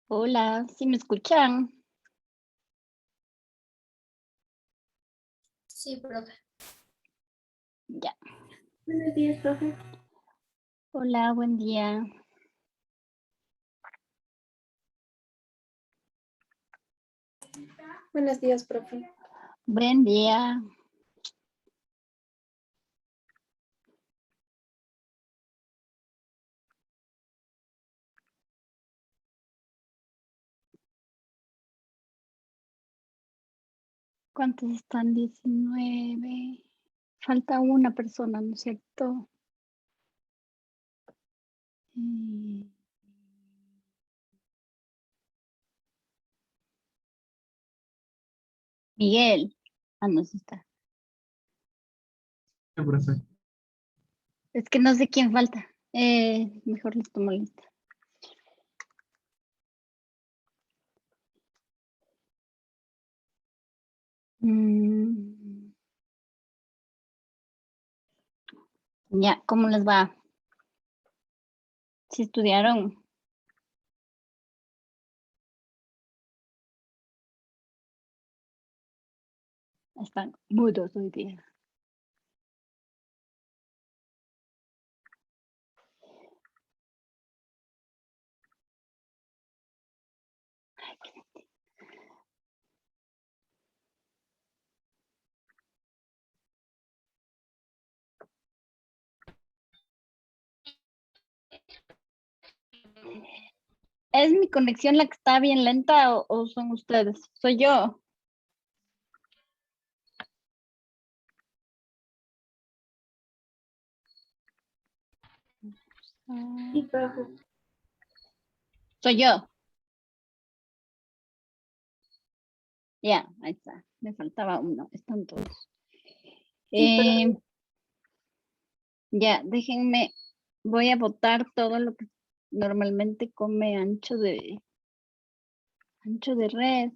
Hola, ¿sí me escuchan? Sí, profe. Ya. Buenos días, profe. Hola, buen día. Buenos días, profe. Buen día. ¿Cuántos están? 19. Falta una persona, ¿no es cierto? Mm, Miguel. Ah, no, sí está. Sí, profe. Es que no sé quién falta. Mejor les tomo lista. Mm, Ya, ¿cómo les va? ¿Sí estudiaron? Están mudos hoy día. ¿Es mi conexión la que está bien lenta o son ustedes? Soy yo. Sí, profe. Soy yo. Ya, ahí está. Me faltaba uno. Están todos. Sí, Eh, profe. ya, déjenme. Voy a botar todo lo que normalmente come ancho de red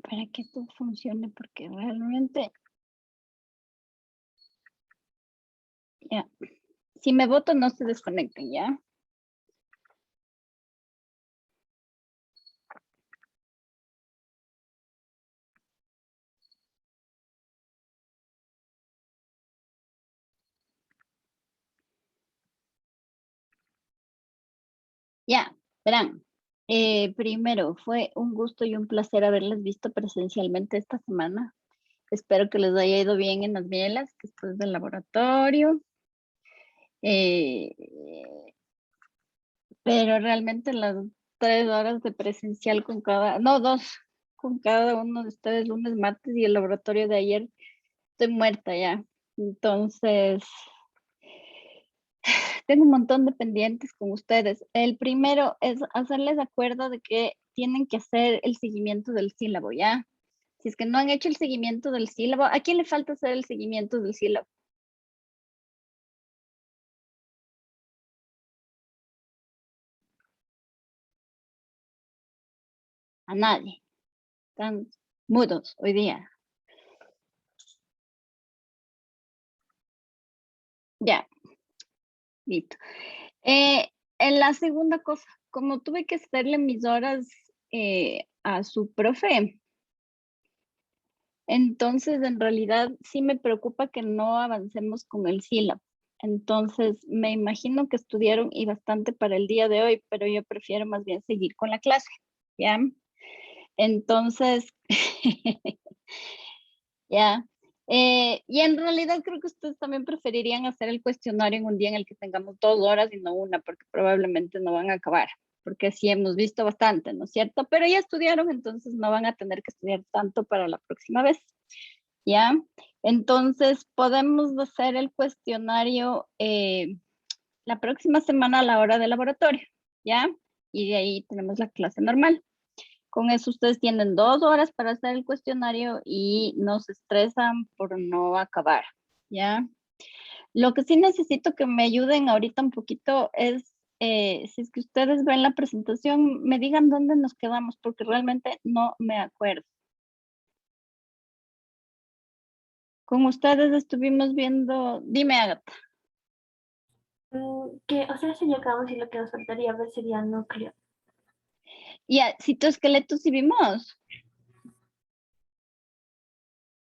para que esto funcione, porque realmente, ya, si me voto no se desconecten, ¿ya? Ya, verán. Primero, fue un gusto y un placer haberles visto presencialmente esta semana. Espero que les haya ido bien en las bielas, que esto es del laboratorio. Eh, pero realmente las 3 horas de presencial con cada, no, dos, con cada uno de ustedes, lunes, martes y el laboratorio de ayer, estoy muerta ya. Entonces, tengo un montón de pendientes con ustedes. El primero es hacerles acuerdo de que tienen que hacer el seguimiento del sílabo, ¿ya? Si es que no han hecho el seguimiento del sílabo, ¿a quién le falta hacer el seguimiento del sílabo? A nadie. Están mudos hoy día. Ya, listo. En la segunda cosa, como tuve que hacerle mis horas a su profe, entonces en realidad sí me preocupa que no avancemos con el sílabo. Entonces me imagino que estudiaron y bastante para el día de hoy, pero yo prefiero más bien seguir con la clase, ¿ya? Entonces, ya. Y en realidad creo que ustedes también preferirían hacer el cuestionario en un día en el que tengamos 2 horas y no una, porque probablemente no van a acabar, porque así hemos visto bastante, ¿no es cierto? Pero ya estudiaron, entonces no van a tener que estudiar tanto para la próxima vez, ¿ya? Entonces podemos hacer el cuestionario la próxima semana a la hora del laboratorio, ¿ya? Y de ahí tenemos la clase normal. Con eso ustedes tienen 2 horas para hacer el cuestionario y no se estresan por no acabar, ¿ya? Lo que sí necesito que me ayuden ahorita un poquito es, si es que ustedes ven la presentación, me digan dónde nos quedamos, porque realmente no me acuerdo. Con ustedes estuvimos viendo, dime, Agatha. Que, o sea, si llegamos y lo que nos faltaría ver sería núcleo. Ya, citoesqueletos sí vimos.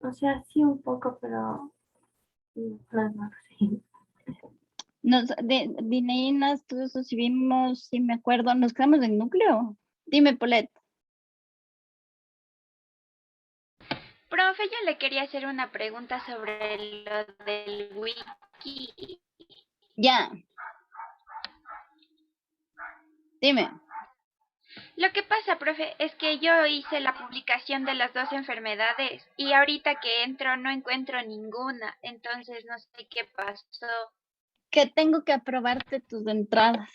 O sea, sí un poco, pero no sé. Dineinas, todo eso sí vimos, sí me acuerdo. Nos quedamos en núcleo. Dime, Polet. Profe, yo le quería hacer una pregunta sobre lo del wiki. Ya, dime. Lo que pasa, profe, es que yo hice la publicación de las dos enfermedades y ahorita que entro no encuentro ninguna, entonces no sé qué pasó. Que tengo que aprobarte tus entradas.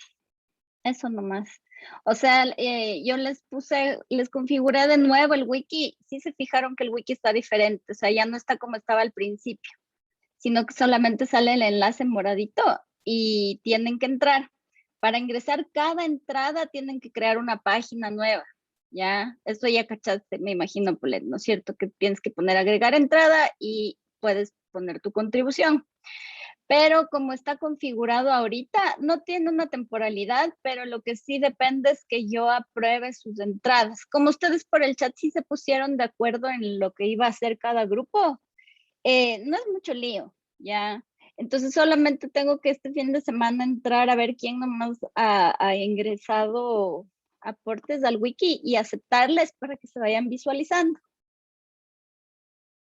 Eso nomás. O sea, yo les configuré de nuevo el wiki. Sí se fijaron que el wiki está diferente. O sea, ya no está como estaba al principio, sino que solamente sale el enlace moradito y tienen que entrar. Para ingresar cada entrada tienen que crear una página nueva. Ya, eso ya cachaste, me imagino, Polet, ¿no es cierto? Que tienes que poner agregar entrada y puedes poner tu contribución. Pero como está configurado ahorita, no tiene una temporalidad, pero lo que sí depende es que yo apruebe sus entradas. Como ustedes por el chat sí se pusieron de acuerdo en lo que iba a hacer cada grupo, no es mucho lío, ¿ya? Entonces solamente tengo que este fin de semana entrar a ver quién nomás ha ingresado aportes al wiki y aceptarles para que se vayan visualizando,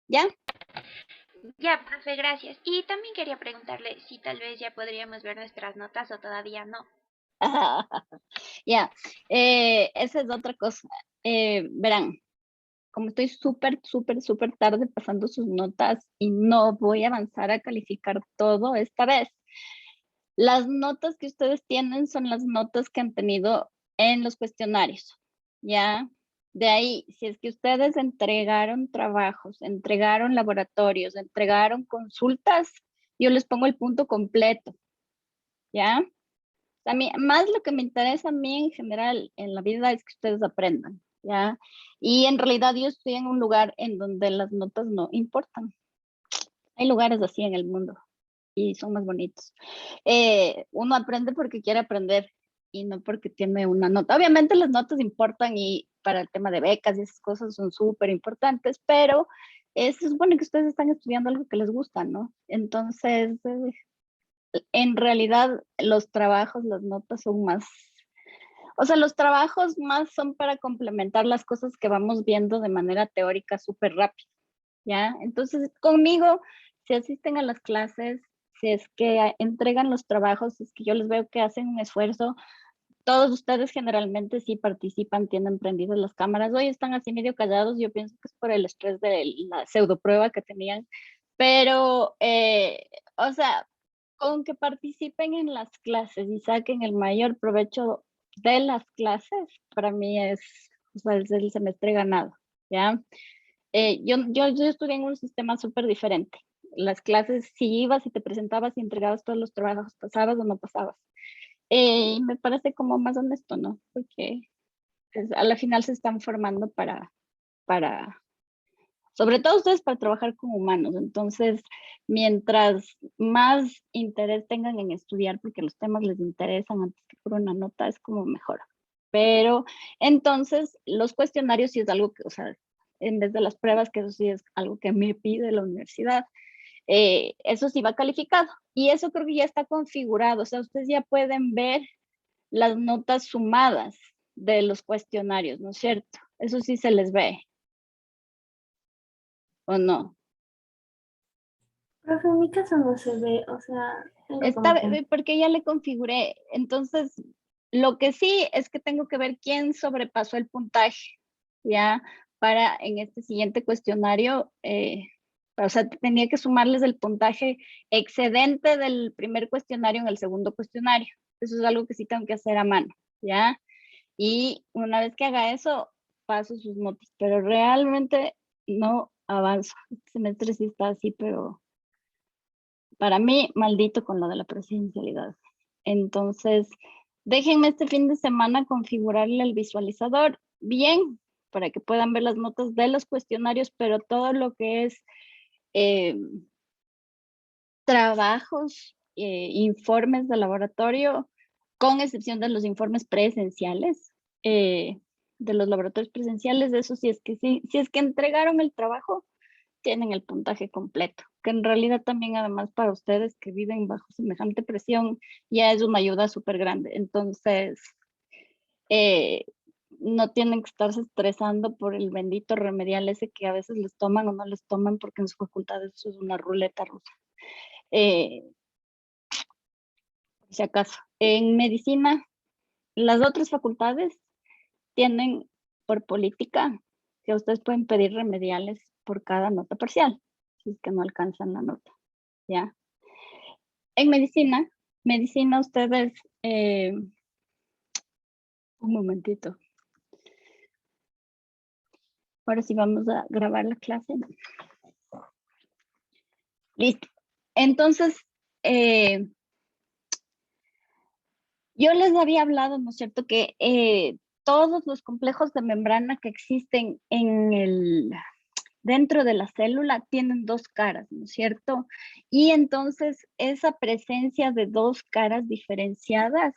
¿ya? Ya, profe, gracias. Y también quería preguntarle si tal vez ya podríamos ver nuestras notas o todavía no. Ya, esa es otra cosa. Verán, como estoy súper tarde pasando sus notas y no voy a avanzar a calificar todo esta vez. Las notas que ustedes tienen son las notas que han tenido en los cuestionarios, ¿ya? De ahí, si es que ustedes entregaron trabajos, entregaron laboratorios, entregaron consultas, yo les pongo el punto completo, ¿ya? También, más lo que me interesa a mí en general en la vida es que ustedes aprendan, ¿ya? Y en realidad yo estoy en un lugar en donde las notas no importan. Hay lugares así en el mundo y son más bonitos. Uno aprende porque quiere aprender y no porque tiene una nota. Obviamente las notas importan y para el tema de becas y esas cosas son súper importantes, pero se supone que ustedes están estudiando algo que les gusta, ¿no? Entonces, en realidad los trabajos, las notas son más, o sea, los trabajos más son para complementar las cosas que vamos viendo de manera teórica súper rápido, ¿ya? Entonces, conmigo, si asisten a las clases, si es que entregan los trabajos, si es que yo les veo que hacen un esfuerzo, todos ustedes generalmente sí participan, tienen prendidas las cámaras. Hoy están así medio callados, yo pienso que es por el estrés de la pseudo prueba que tenían, pero, o sea, con que participen en las clases y saquen el mayor provecho de las clases, para mí es, o sea, es el semestre ganado, ¿ya? Yo estudié en un sistema súper diferente. Las clases, si ibas y te presentabas y entregabas todos los trabajos, pasabas o no pasabas. Y me parece como más honesto, ¿no? Porque pues, a la final se están formando para, sobre todo ustedes para trabajar con humanos. Entonces, mientras más interés tengan en estudiar, porque los temas les interesan antes que por una nota, es como mejor. Pero entonces, los cuestionarios sí es algo que, o sea, en vez de las pruebas, que eso sí es algo que me pide la universidad, eso sí va calificado. Y eso creo que ya está configurado. O sea, ustedes ya pueden ver las notas sumadas de los cuestionarios, ¿no es cierto? Eso sí se les ve, ¿o no? Profe, en mi caso no se ve, o sea, tengo Está, como que... porque ya le configuré. Entonces, lo que sí es que tengo que ver quién sobrepasó el puntaje, ¿ya? Para en este siguiente cuestionario, o sea, tenía que sumarles el puntaje excedente del primer cuestionario en el segundo cuestionario. Eso es algo que sí tengo que hacer a mano, ¿ya? Y una vez que haga eso, paso sus notas, pero realmente no avanzo. Este semestre sí está así, pero para mí, maldito con lo de la presencialidad. Entonces, déjenme este fin de semana configurarle el visualizador bien para que puedan ver las notas de los cuestionarios, pero todo lo que es eh, trabajos informes de laboratorio, con excepción de los informes presenciales, de los laboratorios presenciales. De eso si es que entregaron el trabajo, tienen el puntaje completo, que en realidad también además para ustedes que viven bajo semejante presión ya es una ayuda súper grande. Entonces, no tienen que estarse estresando por el bendito remedial ese que a veces les toman o no les toman, porque en sus facultades eso es una ruleta rusa. Por si acaso, en medicina, las otras facultades tienen por política que ustedes pueden pedir remediales por cada nota parcial, si es que no alcanzan la nota, ¿ya? En medicina ustedes, un momentito. Ahora sí vamos a grabar la clase. Listo. Entonces, yo les había hablado, ¿no es cierto?, que todos los complejos de membrana que existen dentro de la célula tienen dos caras, ¿no es cierto? Y entonces esa presencia de dos caras diferenciadas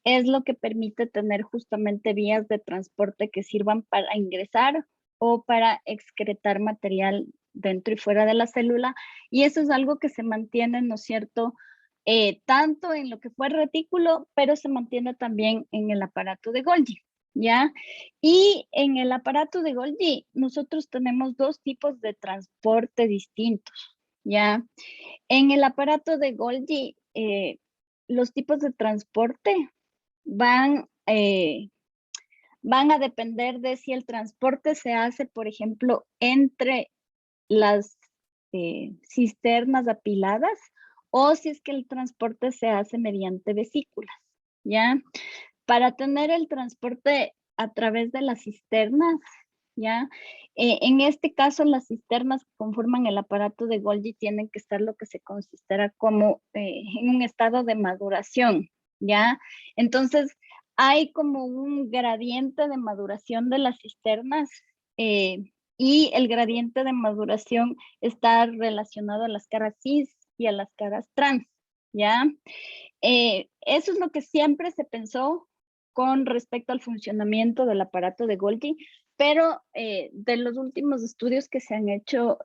es lo que permite tener justamente vías de transporte que sirvan para ingresar o para excretar material dentro y fuera de la célula. Y eso es algo que se mantiene, ¿no es cierto?, tanto en lo que fue el retículo, pero se mantiene también en el aparato de Golgi, ¿ya? Y en el aparato de Golgi nosotros tenemos dos tipos de transporte distintos, ¿ya? En el aparato de Golgi, los tipos de transporte van a depender de si el transporte se hace, por ejemplo, entre las cisternas apiladas o si es que el transporte se hace mediante vesículas, ¿ya? Para tener el transporte a través de las cisternas, ¿ya? En este caso, las cisternas que conforman el aparato de Golgi tienen que estar lo que se considera como en un estado de maduración, ¿ya? Entonces, hay como un gradiente de maduración de las cisternas y el gradiente de maduración está relacionado a las caras cis y a las caras trans, ¿ya? Eso es lo que siempre se pensó con respecto al funcionamiento del aparato de Golgi, pero de los últimos estudios que se han hecho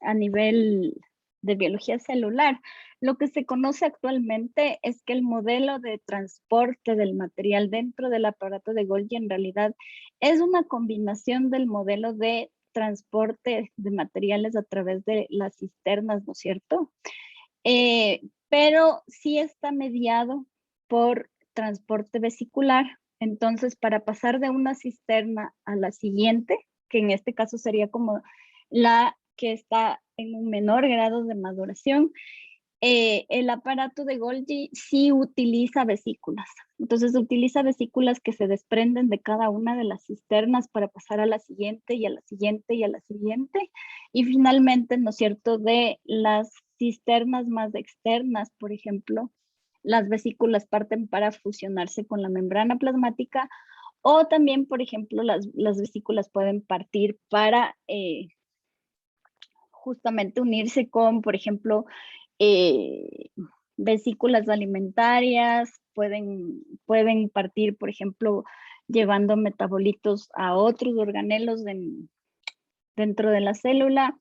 a nivel de biología celular, lo que se conoce actualmente es que el modelo de transporte del material dentro del aparato de Golgi en realidad es una combinación del modelo de transporte de materiales a través de las cisternas, ¿no es cierto? Pero sí está mediado por transporte vesicular. Entonces, para pasar de una cisterna a la siguiente, que en este caso sería como la que está en un menor grado de maduración, el aparato de Golgi sí utiliza vesículas. Entonces, utiliza vesículas que se desprenden de cada una de las cisternas para pasar a la siguiente y a la siguiente y a la siguiente. Y finalmente, ¿no es cierto?, de las cisternas más externas, por ejemplo, las vesículas parten para fusionarse con la membrana plasmática, o también, por ejemplo, las vesículas pueden partir para justamente unirse con, por ejemplo, vesículas alimentarias, pueden partir, por ejemplo, llevando metabolitos a otros organelos dentro de la célula,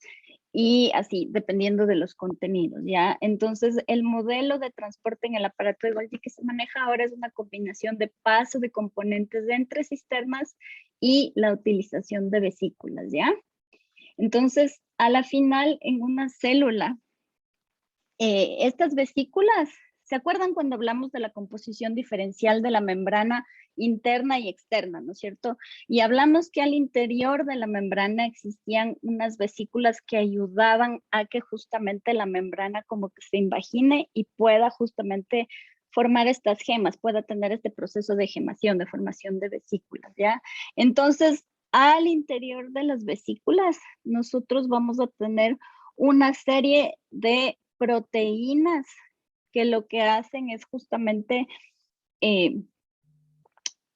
y así, dependiendo de los contenidos, ¿ya? Entonces, el modelo de transporte en el aparato de Golgi que se maneja ahora es una combinación de paso de componentes de entre cisternas y la utilización de vesículas, ¿ya? Entonces, a la final, en una célula, estas vesículas, ¿se acuerdan cuando hablamos de la composición diferencial de la membrana interna y externa, ¿no es cierto? Y hablamos que al interior de la membrana existían unas vesículas que ayudaban a que justamente la membrana como que se invagine y pueda justamente formar estas gemas, pueda tener este proceso de gemación, de formación de vesículas, ¿ya? Entonces, al interior de las vesículas, nosotros vamos a tener una serie de proteínas que lo que hacen es justamente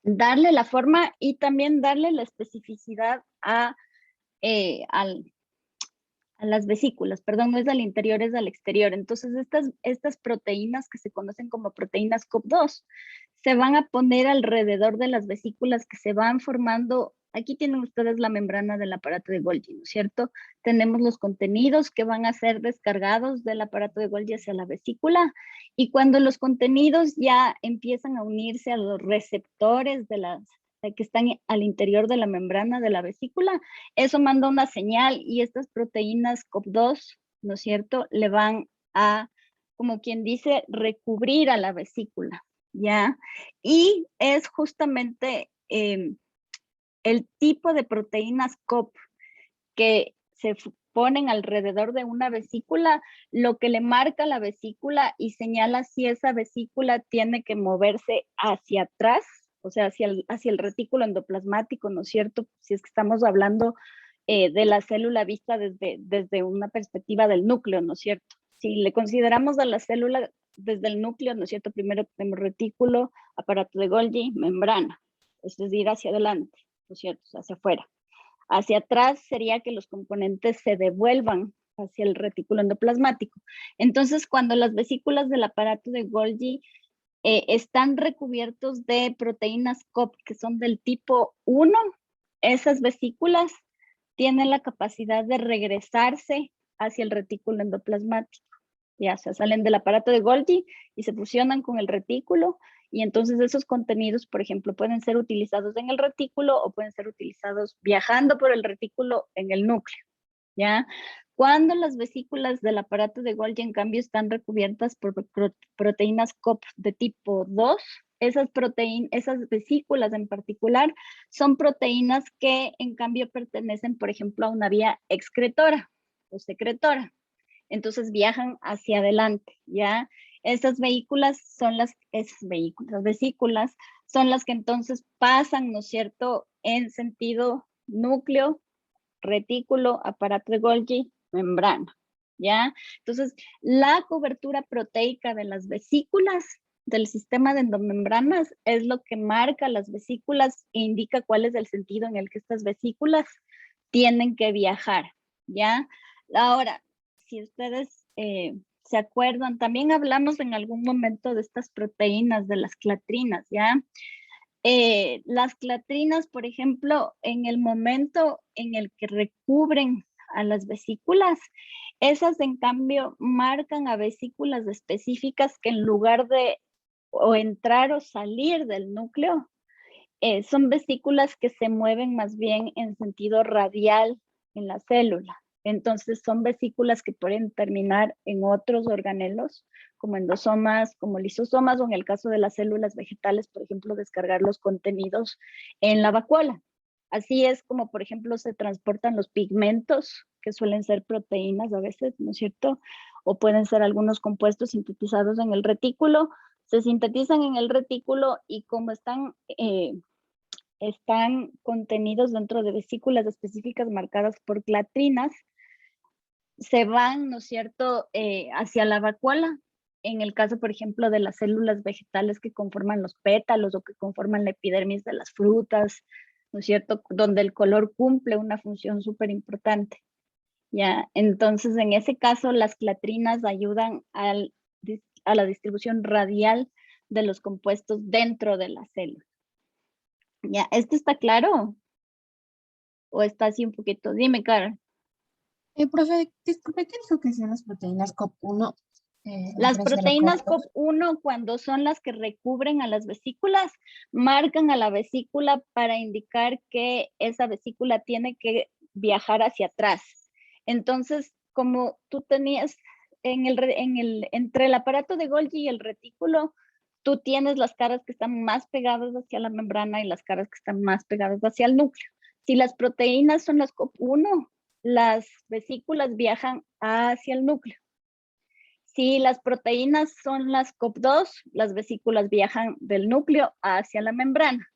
darle la forma y también darle la especificidad a a las vesículas, perdón, no es al interior, es al exterior. Entonces, estas proteínas que se conocen como proteínas COP2 se van a poner alrededor de las vesículas que se van formando. Aquí tienen ustedes la membrana del aparato de Golgi, ¿no es cierto? Tenemos los contenidos que van a ser descargados del aparato de Golgi hacia la vesícula, y cuando los contenidos ya empiezan a unirse a los receptores que están al interior de la membrana de la vesícula, eso manda una señal y estas proteínas COP2, ¿no es cierto?, le van a, como quien dice, recubrir a la vesícula, ¿ya? Y es justamente el tipo de proteínas COP que se ponen alrededor de una vesícula, lo que le marca a la vesícula y señala si esa vesícula tiene que moverse hacia atrás, o sea, hacia el retículo endoplasmático, ¿no es cierto? Si es que estamos hablando de la célula vista desde una perspectiva del núcleo, ¿no es cierto? Si le consideramos a la célula desde el núcleo, ¿no es cierto? Primero tenemos retículo, aparato de Golgi, membrana, es decir, hacia adelante, ¿no es cierto? Hacia afuera. Hacia atrás sería que los componentes se devuelvan hacia el retículo endoplasmático. Entonces, cuando las vesículas del aparato de Golgi están recubiertos de proteínas COP que son del tipo 1, esas vesículas tienen la capacidad de regresarse hacia el retículo endoplasmático. Ya, o sea, salen del aparato de Golgi y se fusionan con el retículo, y entonces esos contenidos, por ejemplo, pueden ser utilizados en el retículo o pueden ser utilizados viajando por el retículo en el núcleo, ¿ya? Cuando las vesículas del aparato de Golgi, en cambio, están recubiertas por proteínas COP de tipo 2, esas vesículas en particular son proteínas que, en cambio, pertenecen, por ejemplo, a una vía excretora o secretora. Entonces viajan hacia adelante, ¿ya? Esas vesículas son las que entonces pasan, ¿no es cierto?, en sentido núcleo, retículo, aparato de Golgi, membrana, ¿ya? Entonces, la cobertura proteica de las vesículas del sistema de endomembranas es lo que marca las vesículas e indica cuál es el sentido en el que estas vesículas tienen que viajar, ¿ya? Ahora, si ustedes se acuerdan, también hablamos en algún momento de estas proteínas, de las clatrinas, ¿ya? Las clatrinas, por ejemplo, en el momento en el que recubren a las vesículas, esas en cambio marcan a vesículas específicas que en lugar de o entrar o salir del núcleo, son vesículas que se mueven más bien en sentido radial en la célula. Entonces son vesículas que pueden terminar en otros organelos, como endosomas, como lisosomas, o en el caso de las células vegetales, por ejemplo, descargar los contenidos en la vacuola. Así es como, por ejemplo, se transportan los pigmentos, que suelen ser proteínas a veces, ¿no es cierto? O pueden ser algunos compuestos sintetizados en el retículo. Se sintetizan en el retículo y como están contenidos dentro de vesículas específicas marcadas por clatrinas, se van, ¿no es cierto?, hacia la vacuola. En el caso, por ejemplo, de las células vegetales que conforman los pétalos o que conforman la epidermis de las frutas, ¿no es cierto?, donde el color cumple una función súper importante. ¿Ya? Entonces, en ese caso, las clatrinas ayudan a la distribución radial de los compuestos dentro de la célula. ¿Ya? ¿Esto está claro? ¿O está así un poquito? Dime, Carol. Profe, disculpe, ¿qué dijo que son las proteínas COP1? Las proteínas COP1, cuando son las que recubren a las vesículas, marcan a la vesícula para indicar que esa vesícula tiene que viajar hacia atrás. Entonces, como tú tenías entre el aparato de Golgi y el retículo, tú tienes las caras que están más pegadas hacia la membrana y las caras que están más pegadas hacia el núcleo. Si las proteínas son las COP1, las vesículas viajan hacia el núcleo. Si las proteínas son las COP2, las vesículas viajan del núcleo hacia la membrana.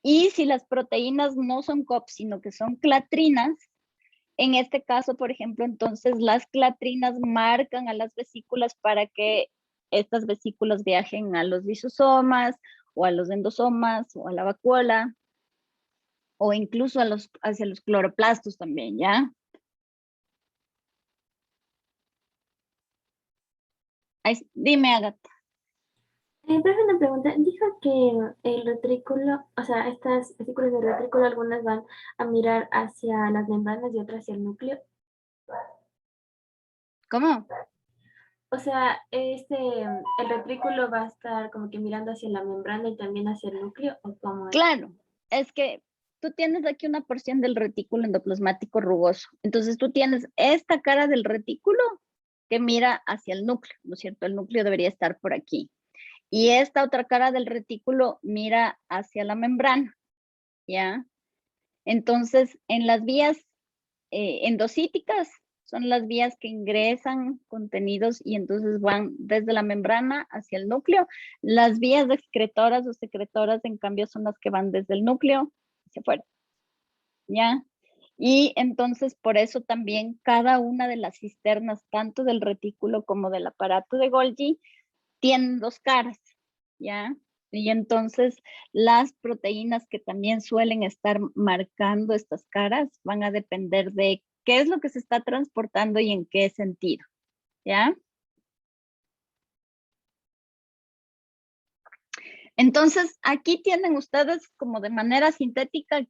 Y si las proteínas no son COP, sino que son clatrinas, en este caso, por ejemplo, entonces las clatrinas marcan a las vesículas para que estas vesículas viajen a los lisosomas o a los endosomas o a la vacuola o incluso hacia los cloroplastos también, ¿ya? Dime, Agatha. Profe, una pregunta. Dijo que el retrículo, o sea, estas vesículas del retrículo, algunas van a mirar hacia las membranas y otras hacia el núcleo. ¿Cómo? O sea, el retrículo va a estar como que mirando hacia la membrana y también hacia el núcleo, ¿o cómo es? Claro, es que tú tienes aquí una porción del retículo endoplasmático rugoso. Entonces tú tienes esta cara del retículo que mira hacia el núcleo, ¿no es cierto? El núcleo debería estar por aquí. Y esta otra cara del retículo mira hacia la membrana, ¿ya? Entonces, en las vías endocíticas son las vías que ingresan contenidos y entonces van desde la membrana hacia el núcleo. Las vías excretoras o secretoras, en cambio, son las que van desde el núcleo hacia afuera, ¿ya? Y entonces, por eso también cada una de las cisternas, tanto del retículo como del aparato de Golgi, tienen dos caras, ¿ya? Y entonces las proteínas que también suelen estar marcando estas caras van a depender de qué es lo que se está transportando y en qué sentido, ¿ya? Entonces, aquí tienen ustedes como de manera sintética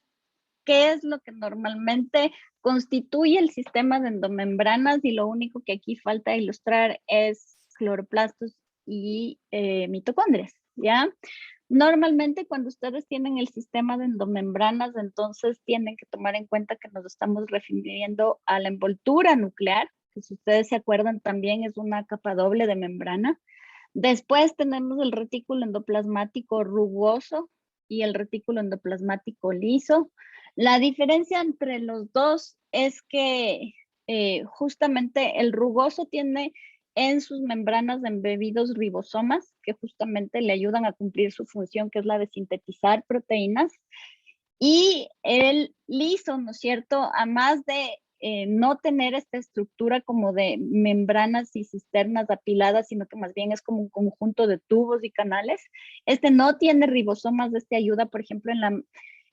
qué es lo que normalmente constituye el sistema de endomembranas y lo único que aquí falta ilustrar es cloroplastos y mitocondrias, ¿ya? Normalmente cuando ustedes tienen el sistema de endomembranas, entonces tienen que tomar en cuenta que nos estamos refiriendo a la envoltura nuclear, que si ustedes se acuerdan también es una capa doble de membrana. Después tenemos el retículo endoplasmático rugoso y el retículo endoplasmático liso. La diferencia entre los dos es que justamente el rugoso tiene en sus membranas embebidos ribosomas que justamente le ayudan a cumplir su función, que es la de sintetizar proteínas. Y el liso, ¿no es cierto? A más de no tener esta estructura como de membranas y cisternas apiladas, sino que más bien es como un conjunto de tubos y canales. Este no tiene ribosomas, este ayuda, por ejemplo,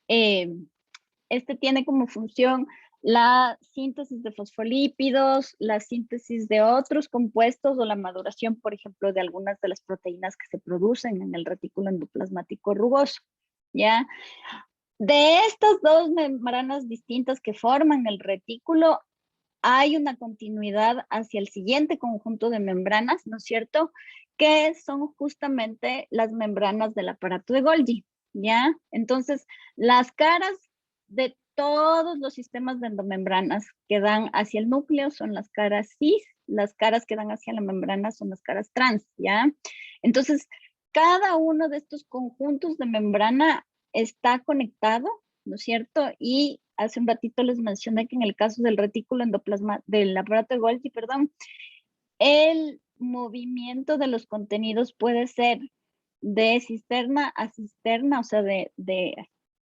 este tiene como función la síntesis de fosfolípidos, la síntesis de otros compuestos o la maduración, por ejemplo, de algunas de las proteínas que se producen en el retículo endoplasmático rugoso, ¿ya? De estas dos membranas distintas que forman el retículo, hay una continuidad hacia el siguiente conjunto de membranas, ¿no es cierto? Que son justamente las membranas del aparato de Golgi, ¿ya? Entonces, las caras de todos los sistemas de endomembranas que dan hacia el núcleo son las caras cis, las caras que dan hacia la membrana son las caras trans, ¿ya? Entonces, cada uno de estos conjuntos de membrana está conectado, ¿no es cierto? Y hace un ratito les mencioné que en el caso del retículo endoplasmático, del aparato de Golgi, perdón, el movimiento de los contenidos puede ser de cisterna a cisterna, o sea, de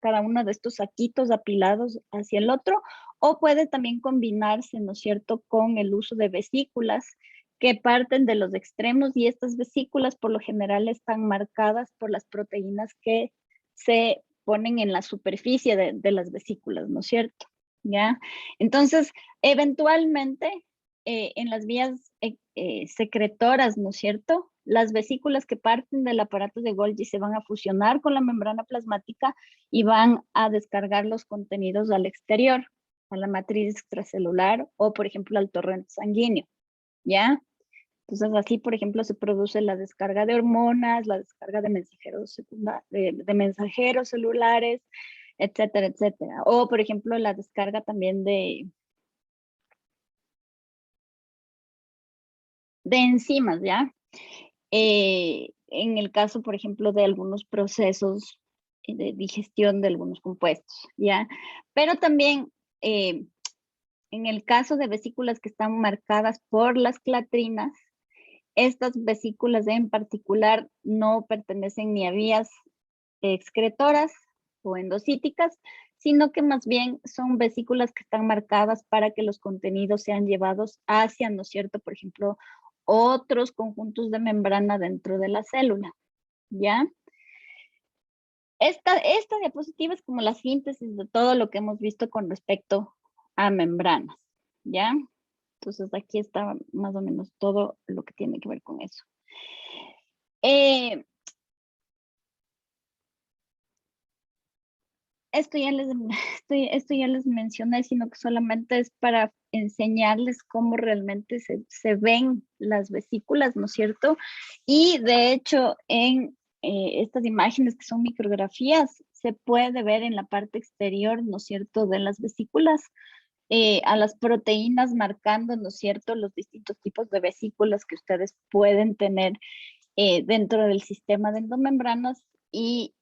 cada uno de estos saquitos apilados hacia el otro, o puede también combinarse, ¿no es cierto?, con el uso de vesículas que parten de los extremos y estas vesículas por lo general están marcadas por las proteínas que se ponen en la superficie de las vesículas, ¿no es cierto? ¿Ya? Entonces, eventualmente, en las vías secretoras, ¿no es cierto? Las vesículas que parten del aparato de Golgi se van a fusionar con la membrana plasmática y van a descargar los contenidos al exterior, a la matriz extracelular o, por ejemplo, al torrente sanguíneo, ¿ya? Entonces, así, por ejemplo, se produce la descarga de hormonas, la descarga de mensajeros, de mensajeros celulares, etcétera, etcétera. O, por ejemplo, la descarga también de enzimas, ¿ya? En el caso, por ejemplo, de algunos procesos de digestión de algunos compuestos, ¿ya? Pero también en el caso de vesículas que están marcadas por las clatrinas, estas vesículas en particular no pertenecen ni a vías excretoras o endocíticas, sino que más bien son vesículas que están marcadas para que los contenidos sean llevados hacia, ¿no es cierto?, por ejemplo, otros conjuntos de membrana dentro de la célula, ¿ya? Esta diapositiva es como la síntesis de todo lo que hemos visto con respecto a membranas, ¿ya? Entonces aquí está más o menos todo lo que tiene que ver con eso. Esto ya esto ya les mencioné, sino que solamente es para enseñarles cómo realmente se ven las vesículas, ¿no es cierto? Y de hecho, en estas imágenes que son micrografías, se puede ver en la parte exterior, ¿no es cierto?, de las vesículas, a las proteínas marcando, ¿no es cierto?, los distintos tipos de vesículas que ustedes pueden tener dentro del sistema de endomembranas y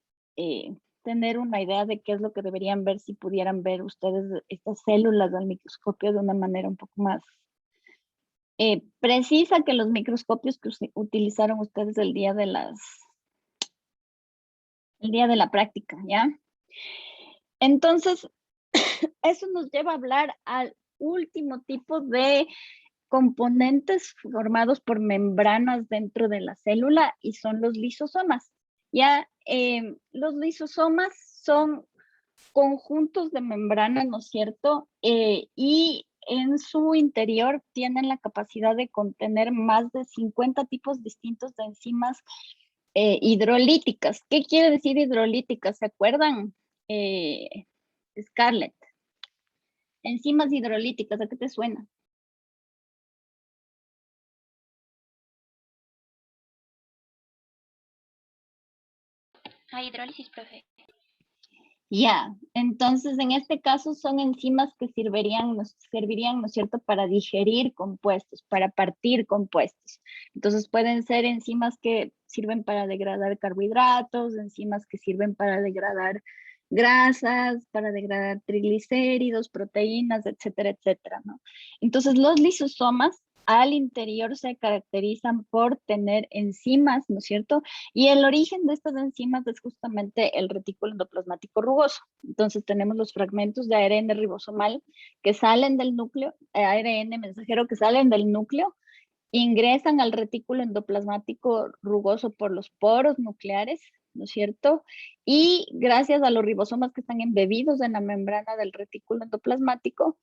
tener una idea de qué es lo que deberían ver si pudieran ver ustedes estas células al microscopio de una manera un poco más precisa que los microscopios que utilizaron ustedes el día de la práctica, ¿ya? Entonces, eso nos lleva a hablar al último tipo de componentes formados por membranas dentro de la célula y son los lisosomas. Ya, los lisosomas son conjuntos de membranas, ¿no es cierto? Y en su interior tienen la capacidad de contener más de 50 tipos distintos de enzimas hidrolíticas. ¿Qué quiere decir hidrolíticas? ¿Se acuerdan? Scarlett. Enzimas hidrolíticas, ¿a qué te suena? A hidrólisis, profe. Ya, entonces en este caso son enzimas que servirían, ¿no es cierto?, para digerir compuestos, para partir compuestos. Entonces pueden ser enzimas que sirven para degradar carbohidratos, enzimas que sirven para degradar grasas, para degradar triglicéridos, proteínas, etcétera, etcétera, ¿no? Entonces los lisosomas al interior se caracterizan por tener enzimas, ¿no es cierto? Y el origen de estas enzimas es justamente el retículo endoplasmático rugoso. Entonces tenemos los fragmentos de ARN ribosomal que salen del núcleo, ARN mensajero que salen del núcleo, ingresan al retículo endoplasmático rugoso por los poros nucleares, ¿no es cierto? Y gracias a los ribosomas que están embebidos en la membrana del retículo endoplasmático,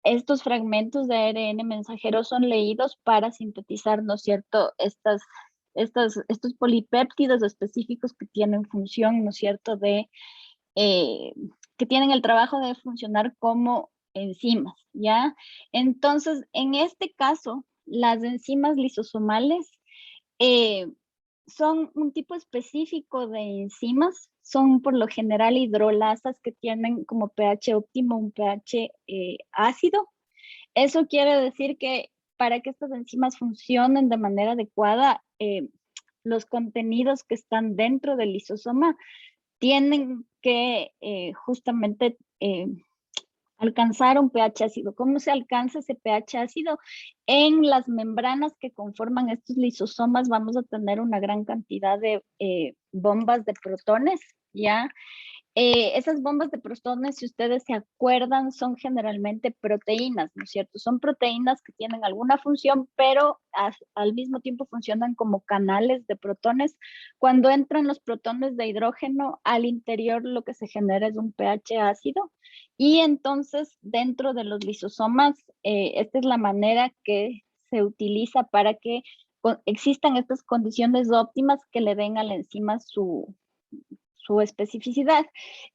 estos fragmentos de ARN mensajero son leídos para sintetizar, ¿no es cierto?, estos polipéptidos específicos que tienen función, ¿no es cierto?, que tienen el trabajo de funcionar como enzimas, ¿ya? Entonces, en este caso, las enzimas lisosomales son un tipo específico de enzimas, son por lo general hidrolasas que tienen como pH óptimo un pH ácido. Eso quiere decir que para que estas enzimas funcionen de manera adecuada, los contenidos que están dentro del lisosoma tienen que justamente alcanzar un pH ácido. ¿Cómo se alcanza ese pH ácido? En las membranas que conforman estos lisosomas vamos a tener una gran cantidad de bombas de protones, ¿ya? Esas bombas de protones, si ustedes se acuerdan, son generalmente proteínas, ¿no es cierto? Son proteínas que tienen alguna función, pero al mismo tiempo funcionan como canales de protones. Cuando entran los protones de hidrógeno al interior, lo que se genera es un pH ácido. Y entonces, dentro de los lisosomas, esta es la manera que se utiliza para que existan estas condiciones óptimas que le den a la enzima su especificidad.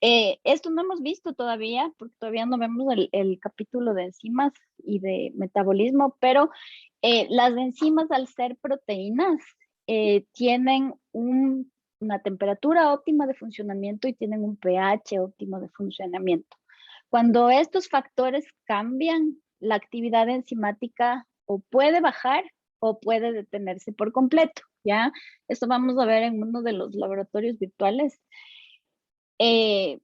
Esto no hemos visto todavía, porque todavía no vemos el capítulo de enzimas y de metabolismo, pero las enzimas, al ser proteínas, tienen una temperatura óptima de funcionamiento y tienen un pH óptimo de funcionamiento. Cuando estos factores cambian, la actividad enzimática o puede bajar o puede detenerse por completo, ¿ya? Esto vamos a ver en uno de los laboratorios virtuales. Y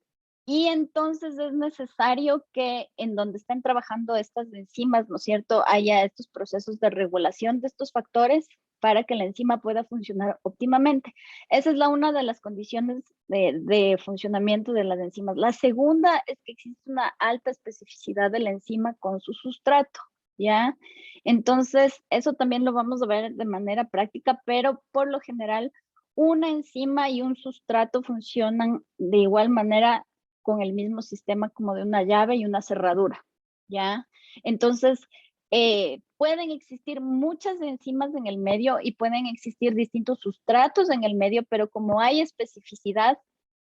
entonces es necesario que en donde estén trabajando estas enzimas, ¿no es cierto?, haya estos procesos de regulación de estos factores para que la enzima pueda funcionar óptimamente. Esa es una de las condiciones de funcionamiento de las enzimas. La segunda es que existe una alta especificidad de la enzima con su sustrato, ¿ya? Entonces, eso también lo vamos a ver de manera práctica, pero por lo general, una enzima y un sustrato funcionan de igual manera con el mismo sistema como de una llave y una cerradura, ¿ya? Entonces, pueden existir muchas enzimas en el medio y pueden existir distintos sustratos en el medio, pero como hay especificidad,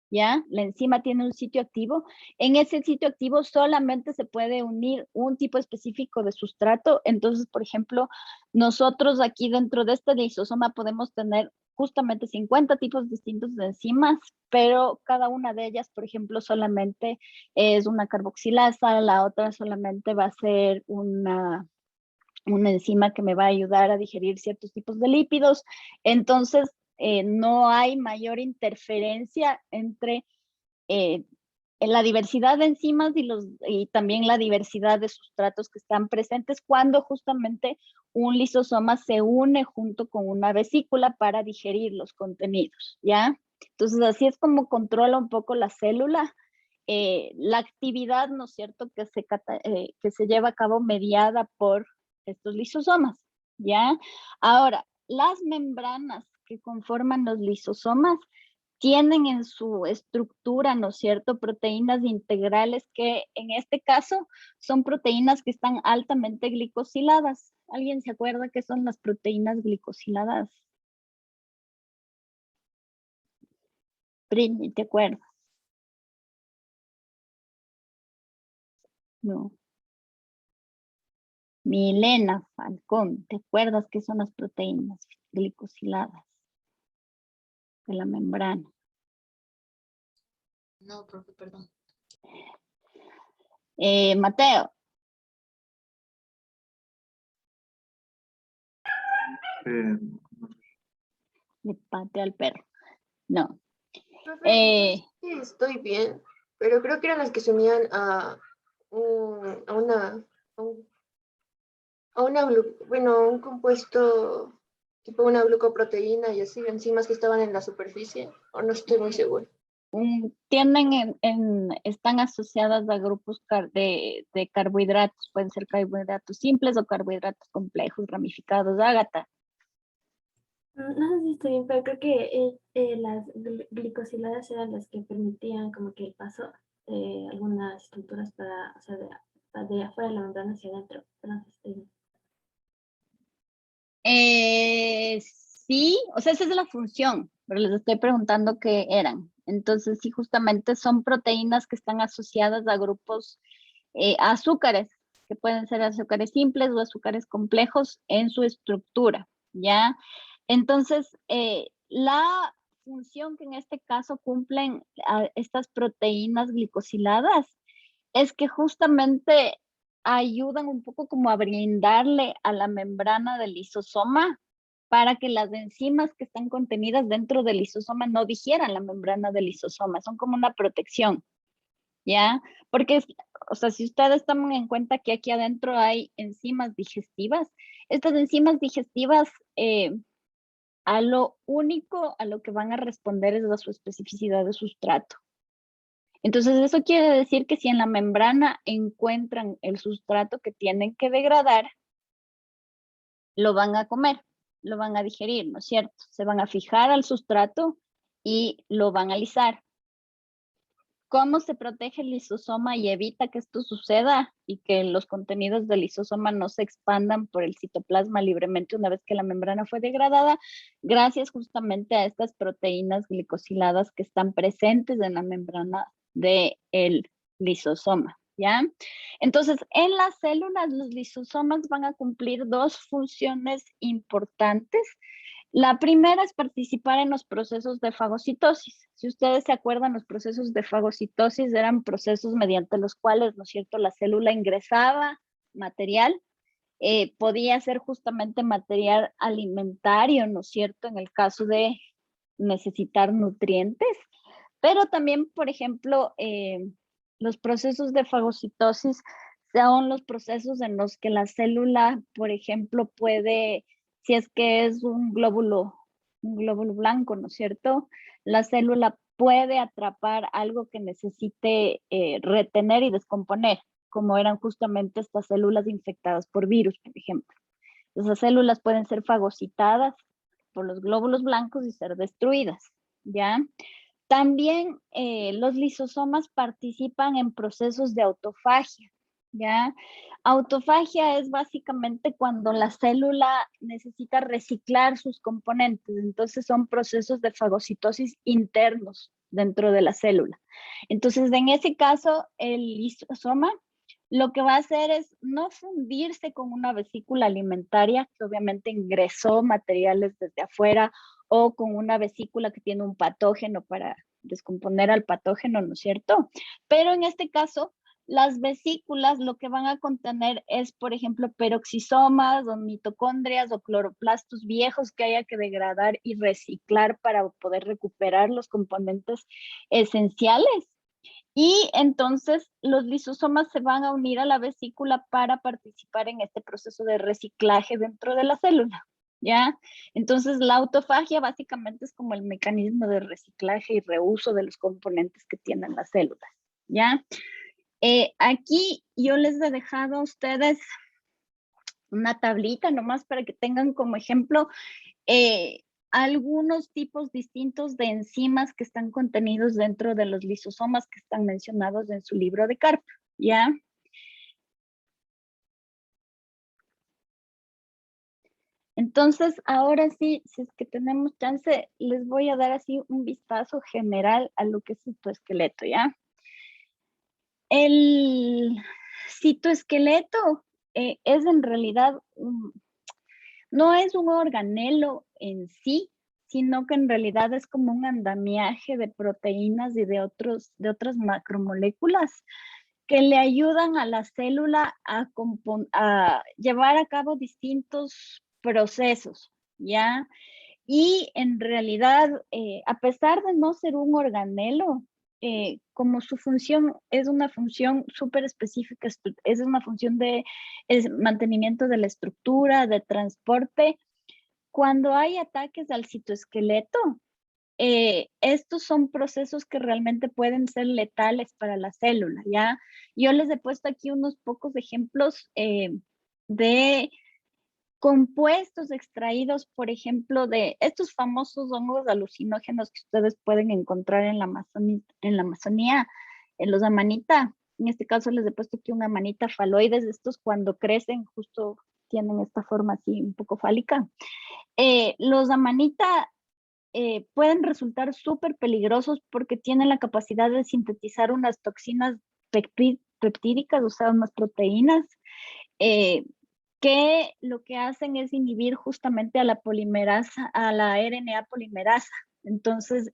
¿ya? La enzima tiene un sitio activo. En ese sitio activo solamente se puede unir un tipo específico de sustrato. Entonces, por ejemplo, nosotros aquí dentro de este lisosoma podemos tener justamente 50 tipos distintos de enzimas, pero cada una de ellas, por ejemplo, solamente es una carboxilasa, la otra solamente va a ser una enzima que me va a ayudar a digerir ciertos tipos de lípidos. Entonces, no hay mayor interferencia entre la diversidad de enzimas y también la diversidad de sustratos que están presentes cuando justamente un lisosoma se une junto con una vesícula para digerir los contenidos, ¿ya? Entonces, así es como controla un poco la célula. La actividad, ¿no es cierto?, que se lleva a cabo mediada por estos lisosomas, ¿ya? Ahora, las membranas que conforman los lisosomas tienen en su estructura, ¿no es cierto?, proteínas integrales que en este caso son proteínas que están altamente glicosiladas. ¿Alguien se acuerda qué son las proteínas glicosiladas? Britney, ¿te acuerdas? No. Milena Falcón, ¿te acuerdas qué son las proteínas glicosiladas de la membrana? No, profe, perdón. Mateo. Le pateó al perro. No. Profe, sí, estoy bien, pero creo que eran las que se unían a un compuesto tipo una glucoproteína y así, enzimas que estaban en la superficie, o no estoy muy segura. Están asociadas a grupos de carbohidratos, pueden ser carbohidratos simples o carbohidratos complejos, ramificados. Ágata. No sé si estoy bien, pero creo que las glicosiladas eran las que permitían como que el paso de algunas estructuras para, o sea, de afuera de la membrana hacia adentro. Pero no sé si estoy bien. Sí, o sea, esa es la función, pero les estoy preguntando qué eran. Entonces, sí, justamente son proteínas que están asociadas a grupos, azúcares, que pueden ser azúcares simples o azúcares complejos en su estructura, ¿ya? Entonces, la función que en este caso cumplen estas proteínas glicosiladas es que justamente ayudan un poco como a brindarle a la membrana del lisosoma para que las enzimas que están contenidas dentro del lisosoma no digieran la membrana del lisosoma, son como una protección, ¿ya? Porque, o sea, si ustedes toman en cuenta que aquí adentro hay enzimas digestivas, estas enzimas digestivas a lo único a lo que van a responder es a su especificidad de sustrato. Entonces, eso quiere decir que si en la membrana encuentran el sustrato que tienen que degradar, lo van a comer, lo van a digerir, ¿no es cierto? Se van a fijar al sustrato y lo van a lisar. ¿Cómo se protege el lisosoma y evita que esto suceda y que los contenidos del lisosoma no se expandan por el citoplasma libremente una vez que la membrana fue degradada? Gracias justamente a estas proteínas glicosiladas que están presentes en la membrana del lisosoma, ¿ya? Entonces, en las células, los lisosomas van a cumplir dos funciones importantes. La primera es participar en los procesos de fagocitosis. Si ustedes se acuerdan, los procesos de fagocitosis eran procesos mediante los cuales, ¿no es cierto?, la célula ingresaba material, podía ser justamente material alimentario, ¿no es cierto?, en el caso de necesitar nutrientes, pero también, por ejemplo, los procesos de fagocitosis son los procesos en los que la célula, por ejemplo, puede, si es que es un glóbulo blanco, ¿no es cierto? La célula puede atrapar algo que necesite retener y descomponer, como eran justamente estas células infectadas por virus, por ejemplo. Esas células pueden ser fagocitadas por los glóbulos blancos y ser destruidas, ¿ya? También los lisosomas participan en procesos de autofagia. ¿ya? Autofagia es básicamente cuando la célula necesita reciclar sus componentes, entonces son procesos de fagocitosis internos dentro de la célula. Entonces, en ese caso, el lisosoma lo que va a hacer es no fundirse con una vesícula alimentaria que obviamente ingresó materiales desde afuera o con una vesícula que tiene un patógeno para descomponer al patógeno, ¿no es cierto? Pero en este caso, las vesículas lo que van a contener es, por ejemplo, peroxisomas o mitocondrias o cloroplastos viejos que haya que degradar y reciclar para poder recuperar los componentes esenciales. Y entonces los lisosomas se van a unir a la vesícula para participar en este proceso de reciclaje dentro de la célula, ¿ya? Entonces la autofagia básicamente es como el mecanismo de reciclaje y reuso de los componentes que tienen las células, ¿ya? Aquí yo les he dejado a ustedes una tablita nomás para que tengan como ejemplo algunos tipos distintos de enzimas que están contenidos dentro de los lisosomas que están mencionados en su libro de Karp, ¿ya? Entonces, ahora sí, si es que tenemos chance, les voy a dar así un vistazo general a lo que es el citoesqueleto, ¿ya? El citoesqueleto es en realidad no es un organelo en sí, sino que en realidad es como un andamiaje de proteínas y de otras macromoléculas que le ayudan a la célula a llevar a cabo distintos procesos, ¿ya? Y en realidad, a pesar de no ser un organelo, como su función es una función súper específica, es una función de mantenimiento de la estructura, de transporte, cuando hay ataques al citoesqueleto, estos son procesos que realmente pueden ser letales para la célula, ¿ya? Yo les he puesto aquí unos pocos ejemplos de compuestos extraídos, por ejemplo, de estos famosos hongos alucinógenos que ustedes pueden encontrar en la Amazonía, en los amanita. En este caso les he puesto aquí un amanita faloides, estos cuando crecen justo tienen esta forma así un poco fálica. Los amanita pueden resultar súper peligrosos porque tienen la capacidad de sintetizar unas toxinas peptídicas, o sea, unas proteínas, que lo que hacen es inhibir justamente a la polimerasa, a la RNA polimerasa. Entonces,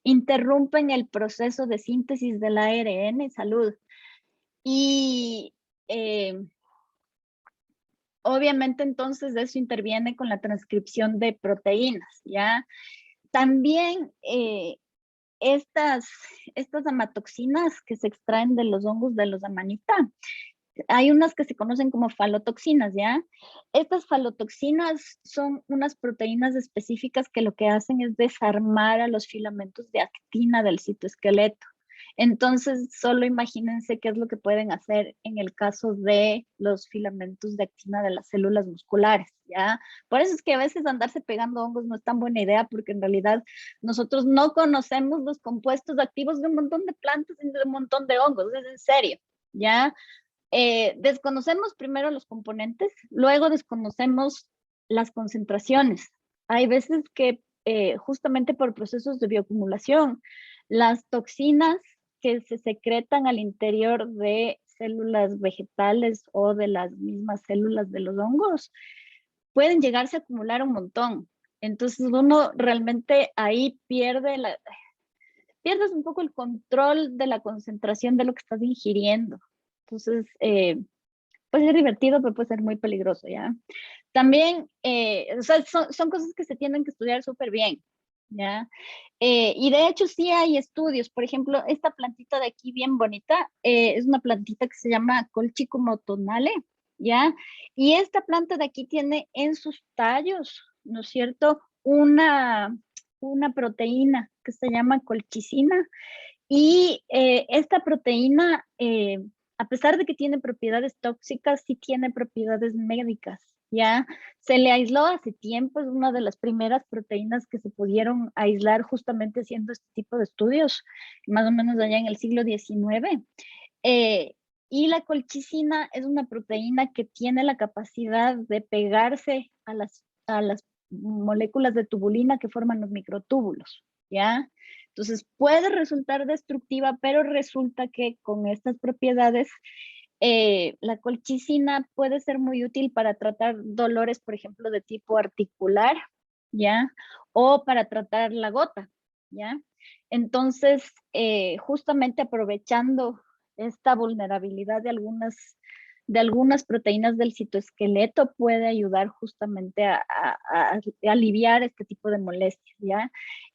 interrumpen el proceso de síntesis del ARN, salud. Y obviamente entonces eso interviene con la transcripción de proteínas, ¿ya? También estas amatoxinas que se extraen de los hongos de los amanita, hay unas que se conocen como falotoxinas, ¿ya? Estas falotoxinas son unas proteínas específicas que lo que hacen es desarmar a los filamentos de actina del citoesqueleto. Entonces, solo imagínense qué es lo que pueden hacer en el caso de los filamentos de actina de las células musculares, ¿ya? Por eso es que a veces andarse pegando hongos no es tan buena idea, porque en realidad nosotros no conocemos los compuestos activos de un montón de plantas y de un montón de hongos, es en serio, ¿ya? Desconocemos primero los componentes, luego desconocemos las concentraciones. Hay veces que justamente por procesos de bioacumulación, las toxinas que se secretan al interior de células vegetales o de las mismas células de los hongos pueden llegarse a acumular un montón. Entonces uno realmente ahí pierdes un poco el control de la concentración de lo que estás ingiriendo. Entonces, puede ser divertido, pero puede ser muy peligroso, ¿ya? También, o sea, son cosas que se tienen que estudiar súper bien, ¿ya? Y de hecho sí hay estudios, por ejemplo, esta plantita de aquí bien bonita, es una plantita que se llama Colchicum autumnale, ¿ya? Y esta planta de aquí tiene en sus tallos, ¿no es cierto?, una proteína que se llama colchicina, y esta proteína, a pesar de que tiene propiedades tóxicas, sí tiene propiedades médicas, ¿ya? Se le aisló hace tiempo, es una de las primeras proteínas que se pudieron aislar justamente haciendo este tipo de estudios, más o menos allá en el siglo XIX. Y la colchicina es una proteína que tiene la capacidad de pegarse a las moléculas de tubulina que forman los microtúbulos, ¿ya? Entonces puede resultar destructiva, pero resulta que con estas propiedades la colchicina puede ser muy útil para tratar dolores, por ejemplo, de tipo articular, ¿ya? O para tratar la gota, ¿ya? Entonces, justamente aprovechando esta vulnerabilidad de algunas proteínas del citoesqueleto puede ayudar justamente a aliviar este tipo de molestias, ¿ya?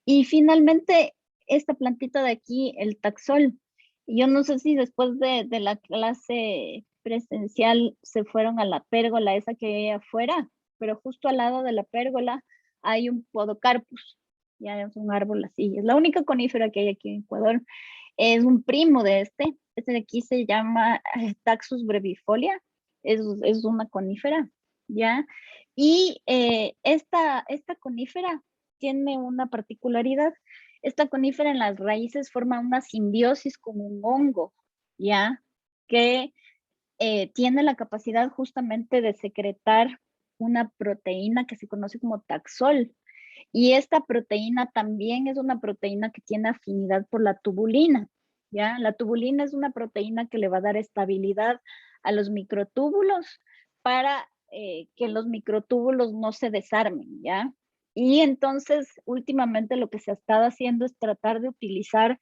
Y finalmente, esta plantita de aquí, el taxol. Yo no sé si después de la clase presencial se fueron a la pérgola esa que hay afuera, pero justo al lado de la pérgola hay un podocarpus, ya es un árbol así, es la única conífera que hay aquí en Ecuador, es un primo de este de aquí se llama Taxus brevifolia, es una conífera, ¿ya? Y esta conífera tiene una particularidad. Esta conífera en las raíces forma una simbiosis con un hongo, ¿ya? Que tiene la capacidad justamente de secretar una proteína que se conoce como taxol. Y esta proteína también es una proteína que tiene afinidad por la tubulina, ¿ya? La tubulina es una proteína que le va a dar estabilidad a los microtúbulos para que los microtúbulos no se desarmen, ¿ya? Y entonces, últimamente lo que se ha estado haciendo es tratar de utilizar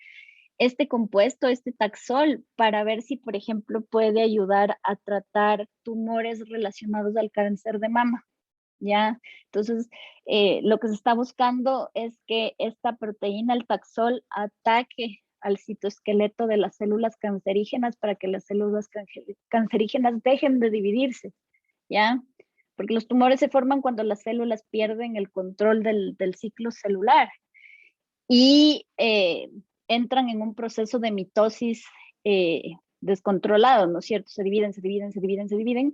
este compuesto, este taxol, para ver si, por ejemplo, puede ayudar a tratar tumores relacionados al cáncer de mama, ¿ya? Entonces, lo que se está buscando es que esta proteína, el taxol, ataque al citoesqueleto de las células cancerígenas para que las células cancerígenas dejen de dividirse, ¿ya? Porque los tumores se forman cuando las células pierden el control del ciclo celular y entran en un proceso de mitosis descontrolado, ¿no es cierto? Se dividen, se dividen, se dividen, se dividen.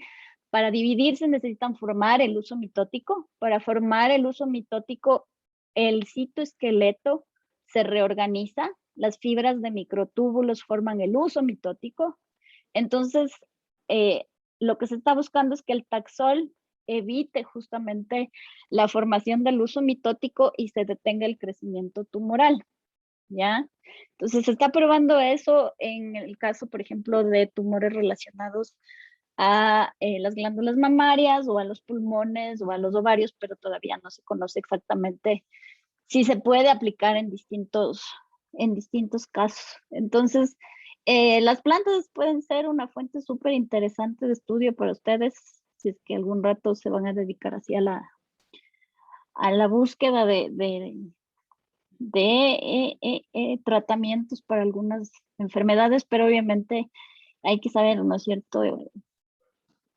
Para dividirse necesitan formar el huso mitótico. Para formar el huso mitótico, el citoesqueleto se reorganiza, las fibras de microtúbulos forman el huso mitótico. Entonces, lo que se está buscando es que el taxol evite justamente la formación del huso mitótico y se detenga el crecimiento tumoral, ¿ya? Entonces, se está probando eso en el caso, por ejemplo, de tumores relacionados a las glándulas mamarias o a los pulmones o a los ovarios, pero todavía no se conoce exactamente si se puede aplicar en distintos casos. Entonces, las plantas pueden ser una fuente súper interesante de estudio para ustedes, si es que algún rato se van a dedicar así a la búsqueda de tratamientos para algunas enfermedades, pero obviamente hay que saber, ¿no es cierto?,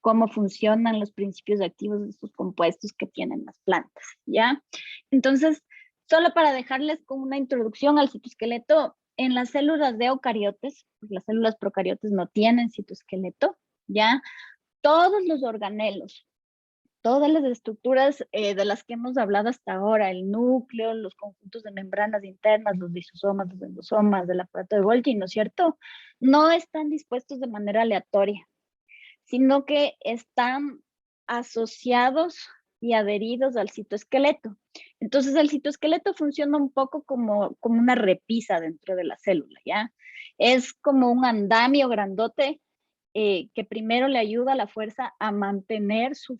cómo funcionan los principios activos de estos compuestos que tienen las plantas, ¿ya? Entonces, solo para dejarles con una introducción al citoesqueleto, en las células de eucariotes, pues las células procariotes no tienen citoesqueleto, ¿ya? Todos los organelos, todas las estructuras de las que hemos hablado hasta ahora, el núcleo, los conjuntos de membranas internas, los lisosomas, los endosomas, del aparato de Golgi, ¿no es cierto? No están dispuestos de manera aleatoria, sino que están asociados y adheridos al citoesqueleto. Entonces el citoesqueleto funciona un poco como una repisa dentro de la célula, ¿ya? Es como un andamio grandote que primero le ayuda a la fuerza a mantener su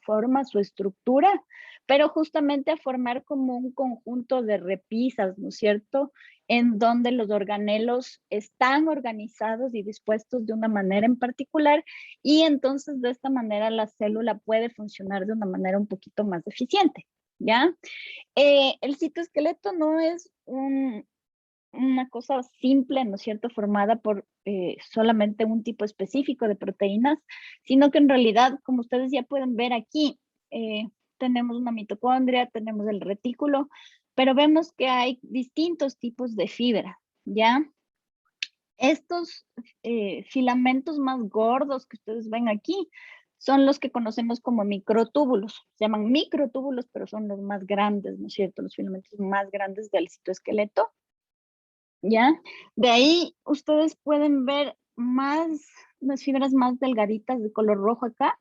forma, su estructura, pero justamente a formar como un conjunto de repisas, ¿no es cierto?, en donde los organelos están organizados y dispuestos de una manera en particular, y entonces de esta manera la célula puede funcionar de una manera un poquito más eficiente, ¿ya? El citoesqueleto no es una cosa simple, ¿no es cierto?, formada por solamente un tipo específico de proteínas, sino que en realidad, como ustedes ya pueden ver aquí, tenemos una mitocondria, tenemos el retículo, pero vemos que hay distintos tipos de fibra, ¿ya? Estos filamentos más gordos que ustedes ven aquí son los que conocemos como microtúbulos. Se llaman microtúbulos, pero son los más grandes, ¿no es cierto?, los filamentos más grandes del citoesqueleto, ¿ya? De ahí ustedes pueden ver unas fibras más delgaditas de color rojo acá,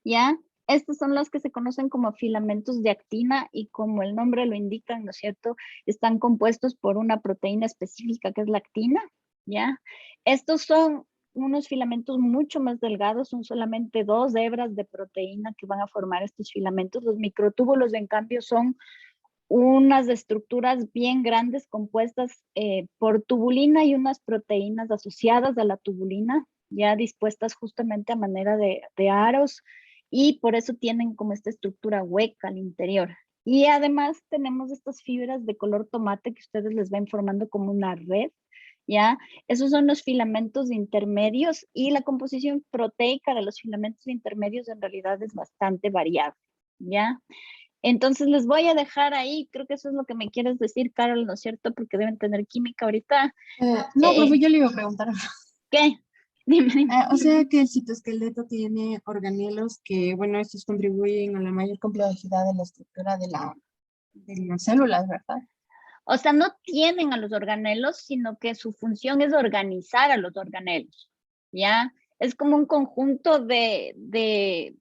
¿ya? Estas son las que se conocen como filamentos de actina y como el nombre lo indica, ¿no es cierto? Están compuestos por una proteína específica que es la actina, ¿ya? Estos son unos filamentos mucho más delgados, son solamente 2 hebras de proteína que van a formar estos filamentos. Los microtúbulos, en cambio, son unas estructuras bien grandes compuestas por tubulina y unas proteínas asociadas a la tubulina, ya dispuestas justamente a manera de aros, y por eso tienen como esta estructura hueca al interior. Y además tenemos estas fibras de color tomate que ustedes les ven formando como una red, ¿ya? Esos son los filamentos intermedios y la composición proteica de los filamentos intermedios en realidad es bastante variable, ¿ya? Entonces les voy a dejar ahí, creo que eso es lo que me quieres decir, Carol, ¿no es cierto? Porque deben tener química ahorita. No, profe, yo le iba a preguntar. ¿Qué? Dime. O sea que el citoesqueleto tiene organelos que, bueno, estos contribuyen a la mayor complejidad de la estructura de las células, ¿verdad? O sea, no tienen a los organelos, sino que su función es organizar a los organelos, ¿ya? Es como un conjunto de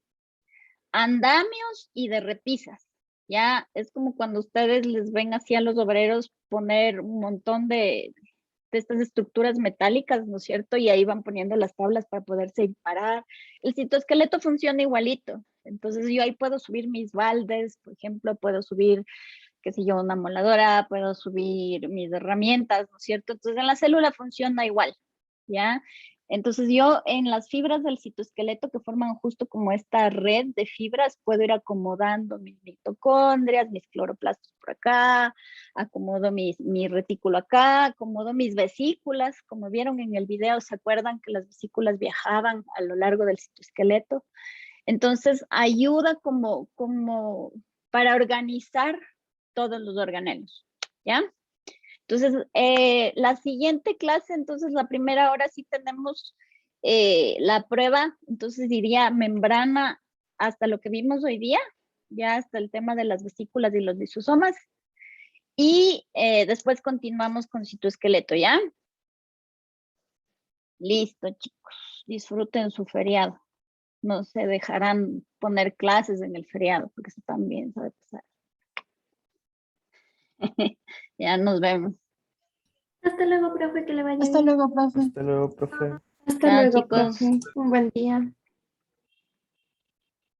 andamios y de repisas, ¿ya? Es como cuando ustedes les ven así a los obreros poner un montón de estas estructuras metálicas, ¿no es cierto? Y ahí van poniendo las tablas para poderse parar. El citoesqueleto funciona igualito. Entonces yo ahí puedo subir mis baldes, por ejemplo, puedo subir, qué sé yo, una moladora, puedo subir mis herramientas, ¿no es cierto? Entonces en la célula funciona igual, ¿ya? Entonces yo en las fibras del citoesqueleto que forman justo como esta red de fibras, puedo ir acomodando mis mitocondrias, mis cloroplastos por acá, acomodo mi retículo acá, acomodo mis vesículas, como vieron en el video, ¿se acuerdan que las vesículas viajaban a lo largo del citoesqueleto? Entonces ayuda como para organizar todos los organelos, ¿ya? Entonces, la siguiente clase, entonces la primera hora sí tenemos la prueba, entonces diría membrana hasta lo que vimos hoy día, ya hasta el tema de las vesículas y los lisosomas, y después continuamos con citoesqueleto, ¿ya? Listo, chicos, disfruten su feriado. No se dejarán poner clases en el feriado, porque eso también sabe pasar. Ya nos vemos. Hasta luego, profe, que le vaya Hasta bien. luego, profe. Hasta luego, profe. Hasta Chao, luego, chicos. profe. Un buen día.